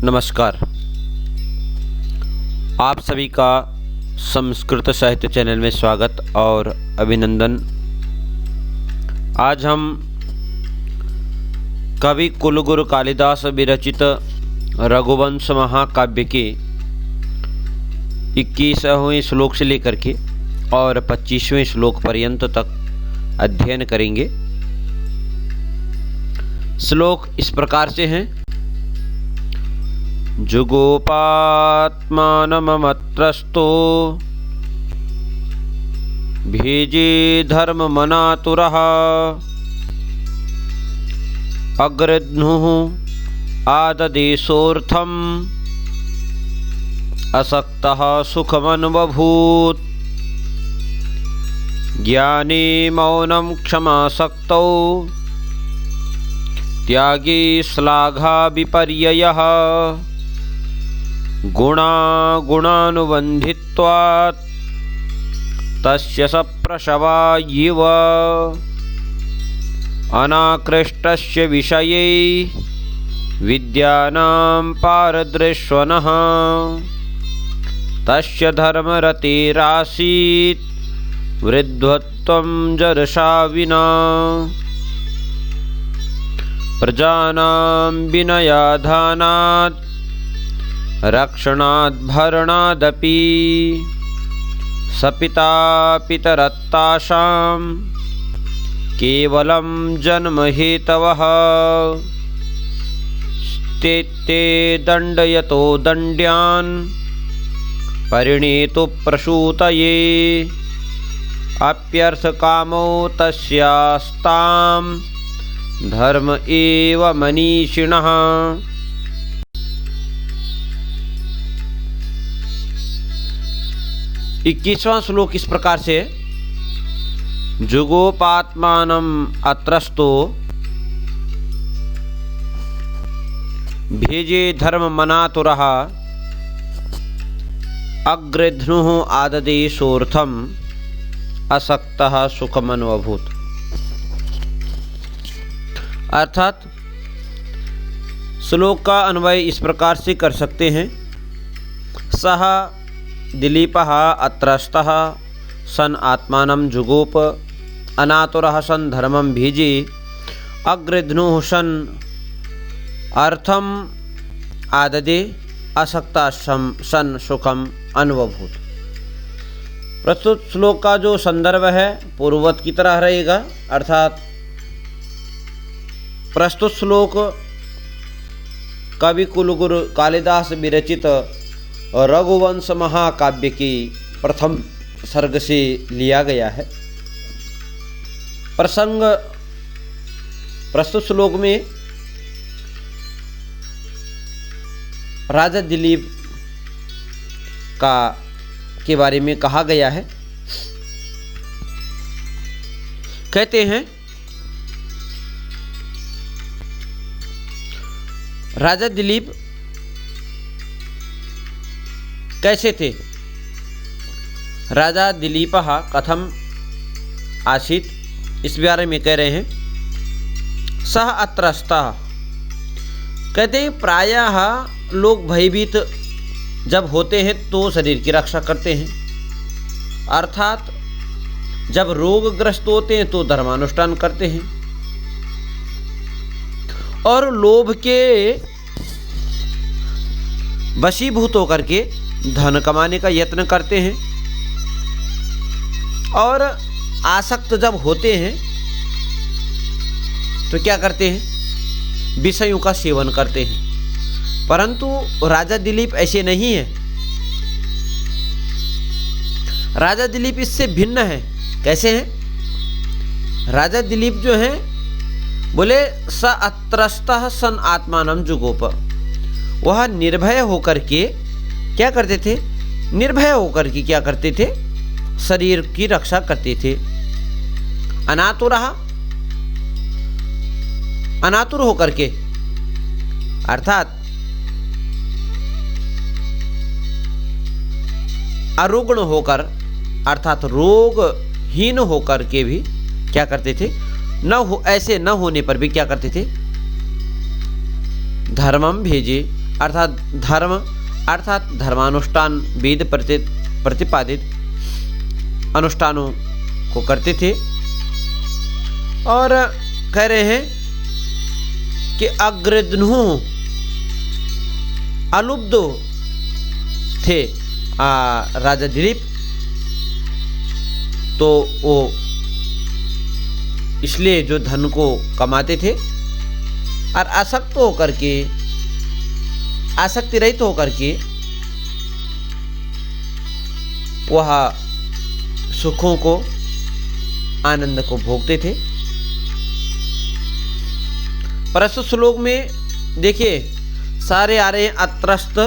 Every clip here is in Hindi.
नमस्कार। आप सभी का संस्कृत साहित्य चैनल में स्वागत और अभिनंदन। आज हम कवि कुलगुरु कालिदास विरचित रघुवंश महाकाव्य के 21वें श्लोक से लेकर के और 25वें श्लोक पर्यंत तक अध्ययन करेंगे। श्लोक इस प्रकार से हैं। जुगोपात्मानमत्रस्तो भेजे धर्ममनातुरः अग्रध्नुः आददेशोऽर्थम् असक्तः सुखमन्वभूत् ज्ञाने मौनं क्षमासक्तौ त्यागी श्लाघा विपर्ययः गुणानुबन्धित्वात् तस्य सप्रशवा इव अनाकृष्टस्य विषये विद्यानां पारदृश्वनः तस्य धर्मरतिरासीत् वृद्धत्वं जरसा विना प्रजानां विनयाधानात् रक्षणाद् भरणादपि सपिता पितरत्तासां केवलं जन्महेतवः ते दण्डयतो दण्ड्यान् परिणेतु प्रसूतये अप्यर्थकामो तस्यास्तां धर्म एव मनीषिणः। 21वां श्लोक इस प्रकार से। जुगोपात्मानं अत्रस्तो भेजे धर्ममनातुरः अग्रध्नुः आददेशोऽर्थम् असक्तः सुखमन्वभूत्। अर्थात श्लोक का अन्वय इस प्रकार से कर सकते हैं। सह दिलीपः अत्रस्तः सन आत्मानं जुगोप अनातुरः सन धर्मं भेजे अग्रध्नुः सन अर्थम आददे असक्ता सन सुखम अन्वभूत। प्रस्तुत श्लोक का जो संदर्भ है पूर्ववत की तरह रहेगा। अर्थात प्रस्तुत श्लोक कवि कुलगुरु कालिदास विरचित रघुवंश महाकाव्य की प्रथम सर्ग से लिया गया है। प्रसंग प्रस्तुत श्लोक में राजा दिलीप के बारे में कहा गया है। कहते हैं राजा दिलीप कैसे थे। राजा दिलीपः कथम आसीत्, इस बारे में कह रहे हैं। सह अत्रस्तः, कहते हैं प्रायः लोग भयभीत जब होते हैं तो शरीर की रक्षा करते हैं। अर्थात जब रोगग्रस्त होते हैं तो धर्मानुष्ठान करते हैं और लोभ के वशीभूत होकर के धन कमाने का यत्न करते हैं और आसक्त जब होते हैं तो क्या करते हैं, विषयों का सेवन करते हैं। परंतु राजा दिलीप ऐसे नहीं है। राजा दिलीप इससे भिन्न है। कैसे हैं राजा दिलीप जो हैं, बोले स अत्रस्तः सन आत्मानं जुगोप। वह निर्भय होकर के क्या करते थे, निर्भय होकर के क्या करते थे, शरीर की रक्षा करते थे। अनातुरः, अनातुर होकर के अर्थात अरुग्ण होकर अर्थात रोगहीन होकर के भी क्या करते थे, न हो ऐसे न होने पर भी क्या करते थे, धर्मम भेजे अर्थात धर्म अर्थात धर्मानुष्ठान वेद प्रतिपादित अनुष्ठानों को करते थे। और कह रहे हैं कि अग्रधनु अलुब्धो थे राजा दिलीप, तो वो इसलिए जो धन को कमाते थे और आसक्ति रहित होकर के वह सुखों को आनंद को भोगते थे। प्रस्तुत श्लोक में देखिए सारे आ रहे हैं अत्रस्त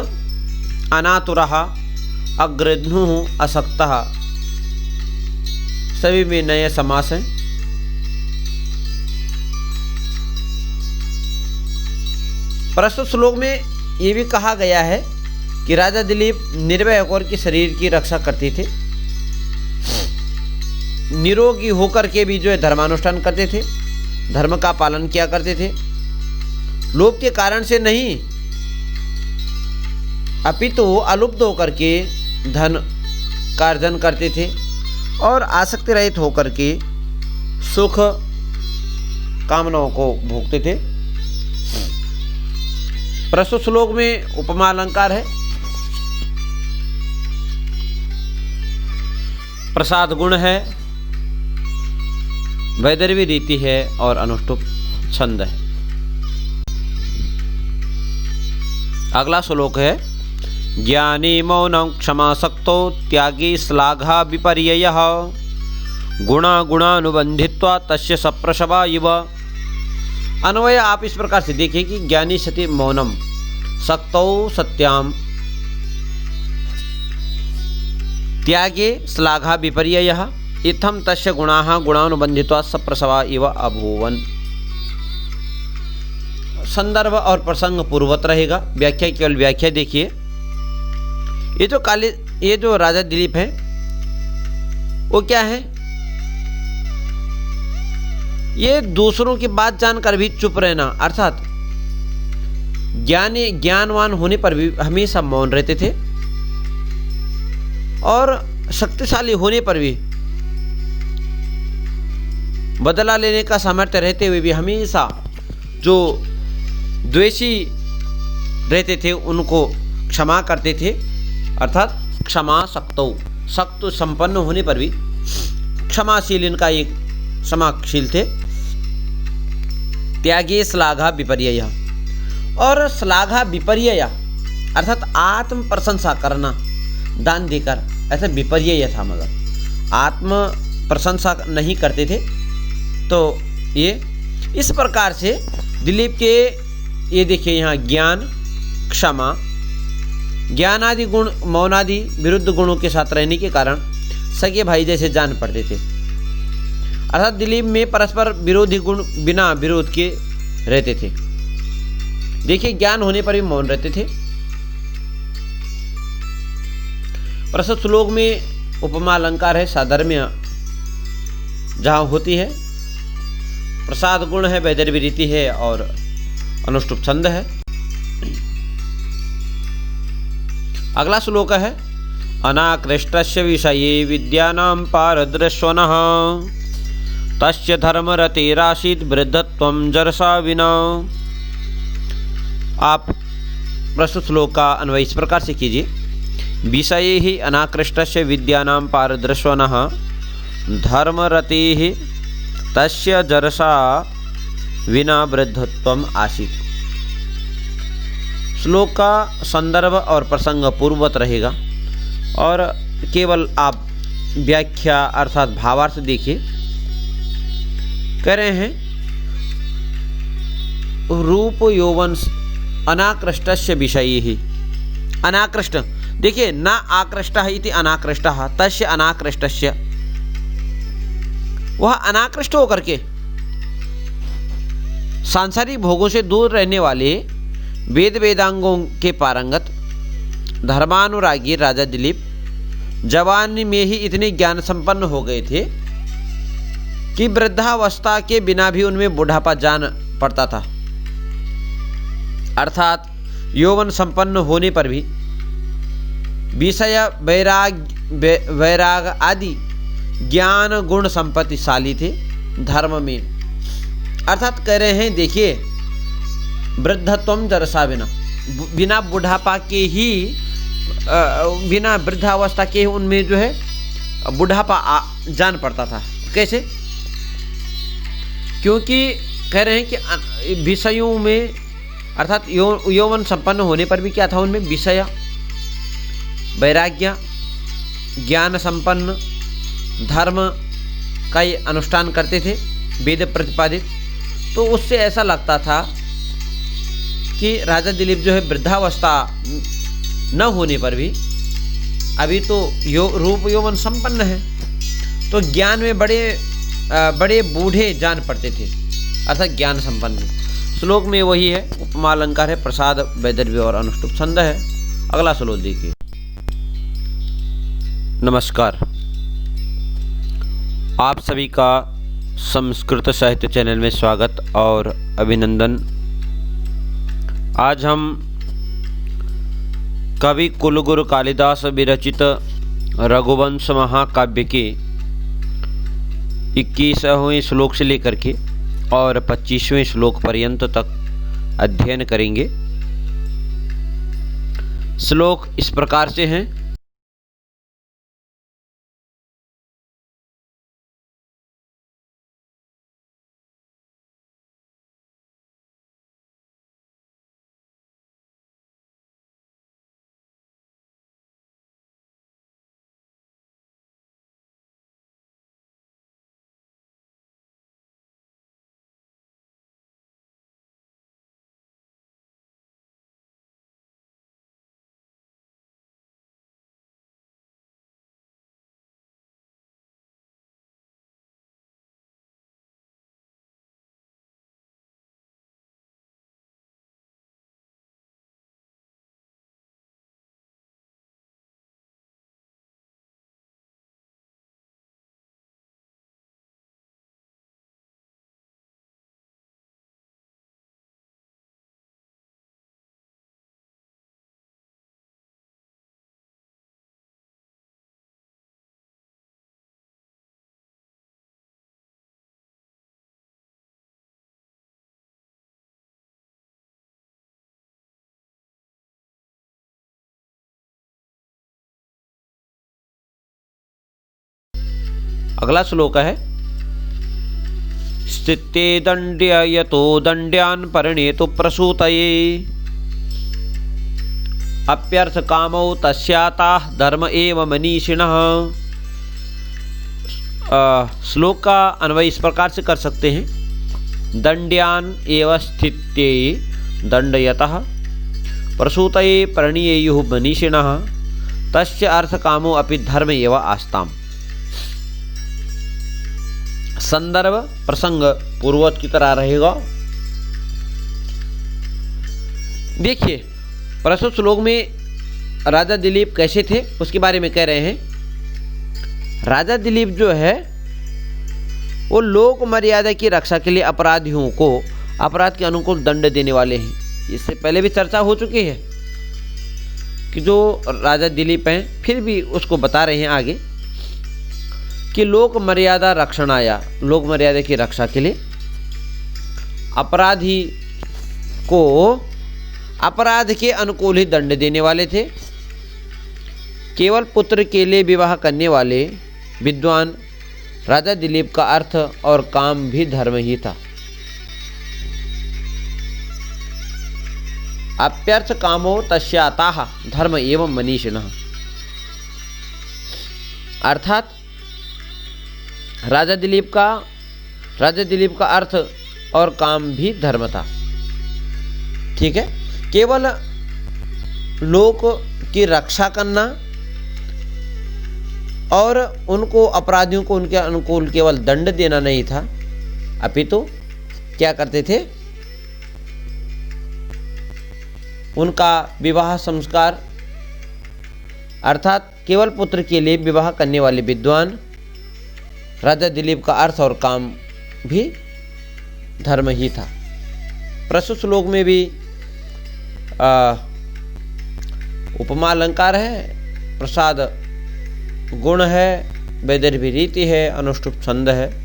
अनातुरः अग्रधनु असक्तः, सभी में नए समास हैं। प्रस्तुत श्लोक में ये भी कहा गया है कि राजा दिलीप निर्भय होकर के शरीर की रक्षा करते थे, निरोगी होकर के भी जो है धर्मानुष्ठान करते थे, धर्म का पालन किया करते थे, लोभ के कारण से नहीं अपितु अलुप्त होकर के धन का अर्जन करते थे और आसक्ति रहित होकर के सुख कामनाओं को भोगते थे। प्रस्तुत श्लोक में उपमा अलंकार है। प्रसाद गुण है, वैदर्भी रीति है और अनुष्टुप छंद है। अगला श्लोक है ज्ञानी मौनं क्षमा सक्तो त्यागी श्लाघा विपर्ययः गुणा गुणानुबंधित्वा तस्य सप्रशवा इव। अन्वय आप इस प्रकार से देखिए कि ज्ञानी सति मौनम सक्तौ सत्याम त्यागे श्लाघा विपर्ययः इत्थं तस्य गुणाः गुणानुबंधित्वा सप्रशवा इव अभूवन। संदर्भ और प्रसंग पूर्वत रहेगा, व्याख्या केवल व्याख्या देखिए। ये जो राजा दिलीप है वो क्या है, ये दूसरों की बात जानकर भी चुप रहना, अर्थात ज्ञानवान होने पर भी हमेशा मौन रहते थे और शक्तिशाली होने पर भी बदला लेने का सामर्थ्य रहते हुए भी हमेशा जो द्वेषी रहते थे उनको क्षमा करते थे, अर्थात क्षमा सक्तौ, सक्त संपन्न होने पर भी क्षमाशील इनका एक क्षमाशील थे। त्यागे श्लाघा विपर्यय, और श्लाघा विपर्यय अर्थात आत्म प्रशंसा करना दान देकर, ऐसा विपर्यय था, मगर आत्म प्रशंसा नहीं करते थे। तो ये इस प्रकार से दिलीप के ये देखिए यहाँ ज्ञान, क्षमा, ज्ञान आदि गुण मौन आदि विरुद्ध गुणों के साथ रहने के कारण सगे भाई जैसे जान पड़ते थे, अर्थात दिलीप में परस्पर विरोधी गुण बिना विरोध के रहते थे। देखिए ज्ञान होने पर भी मौन रहते थे। प्रस्तुत श्लोक में उपमा अलंकार है, साधर्म्य जहाँ होती है, प्रसाद गुण है, वैदर्भी रीति है और अनुष्टुप छंद है। अगला श्लोक है अनाकृष्टस्य विषये विद्यानां पारदृश्वनः तस्य धर्मरतिरासीत् वृद्धत्वं जरसा विना। आप प्रस्तुत श्लोक का अन्वय इस प्रकार से कीजिए, विषये ही अनाकृष्टस्य विद्यानां पारदृश्वनः धर्मरतिः तस्य जरसा विना वृद्धत्वम आसीत्। श्लोक का संदर्भ और प्रसंग पूर्ववत रहेगा और केवल आप व्याख्या अर्थात भावार्थ देखिए। कह रहे हैं रूप यौवन अनाकृष्टस्य विषये ही, अनाकृष्ट देखिए न आकृष्टः इति अनाकृष्टः तस्य अनाकृष्टस्य, वह अनाकृष्ट होकर के सांसारिक भोगों से दूर रहने वाले वेद वेदांगों के पारंगत धर्मानुरागी राजा दिलीप जवानी में ही इतने ज्ञान संपन्न हो गए थे कि वृद्धावस्था के बिना भी उनमें बुढ़ापा जान पड़ता था, अर्थात यौवन संपन्न होने पर भी विषय वैराग आदि ज्ञान गुण संपत्तिशाली थे धर्म में। अर्थात कह रहे हैं, देखिए, वृद्धत्वम जरसा बिना बुढ़ापा के ही, बिना वृद्धावस्था के उनमें जो है बुढ़ापा जान पड़ता था। कैसे? क्योंकि कह रहे हैं कि विषयों में, अर्थात यौवन संपन्न होने पर भी क्या था उनमें? विषय वैराग्य, ज्ञान संपन्न, धर्म का ये अनुष्ठान करते थे, वेद प्रतिपादित। तो उससे ऐसा लगता था कि राजा दिलीप जो है वृद्धावस्था न होने पर भी अभी तो रूप यौवन संपन्न है, तो ज्ञान में बड़े बूढ़े जान पड़ते थे, अर्थात ज्ञान संपन्न। श्लोक में वही है, उपमा अलंकार है, प्रसाद वैदर्भ्य और अनुष्टुप छंद है। अगला श्लोक देखिए। नमस्कार, आप सभी का संस्कृत साहित्य चैनल में स्वागत और अभिनंदन। आज हम कवि कुलगुरु कालिदास विरचित रघुवंश महाकाव्य के 21वें श्लोक से लेकर के और 25वें श्लोक पर्यंत तक अध्ययन करेंगे। श्लोक इस प्रकार से हैं। अगला श्लोक है, स्थिते दंड्य यतो दंड्यान परिणेतु प्रसूतये अप्यर्थ कामौ तस्याताः धर्म एव मनीषिणः। श्लोक का अन्वय इस प्रकार से कर सकते हैं, दंड्यान एव स्थिते दंडयतः प्रसूतये परिणेयुः मनीषिणः तस्य अर्थ कामो अपि धर्म एव आस्ताम्। संदर्भ प्रसंग पूर्ववत की तरह रहेगा। देखिए, प्रस्तुत श्लोक में राजा दिलीप कैसे थे उसके बारे में कह रहे हैं। राजा दिलीप जो है वो लोक मर्यादा की रक्षा के लिए अपराधियों को अपराध के अनुकूल दंड देने वाले हैं। इससे पहले भी चर्चा हो चुकी है कि जो राजा दिलीप हैं, फिर भी उसको बता रहे हैं आगे कि लोक मर्यादा रक्षणाया, लोक मर्यादा की रक्षा के लिए अपराधी को अपराध के अनुकूल ही दंड देने वाले थे। केवल पुत्र के लिए विवाह करने वाले विद्वान राजा दिलीप का अर्थ और काम भी धर्म ही था। अप्यर्थ कामो तस्याताः धर्म एवं मनीषिणः, अर्थात राजा दिलीप का अर्थ और काम भी धर्म था। ठीक है, केवल लोक की रक्षा करना और उनको अपराधियों को उनके अनुकूल केवल दंड देना नहीं था, अपितु क्या करते थे, उनका विवाह संस्कार, अर्थात केवल पुत्र के लिए विवाह करने वाले विद्वान राजा दिलीप का अर्थ और काम भी धर्म ही था। प्रस्तुत श्लोक में भी उपमा अलंकार है, प्रसाद गुण है, वैदर्भी रीति है, अनुष्टुप छंद है।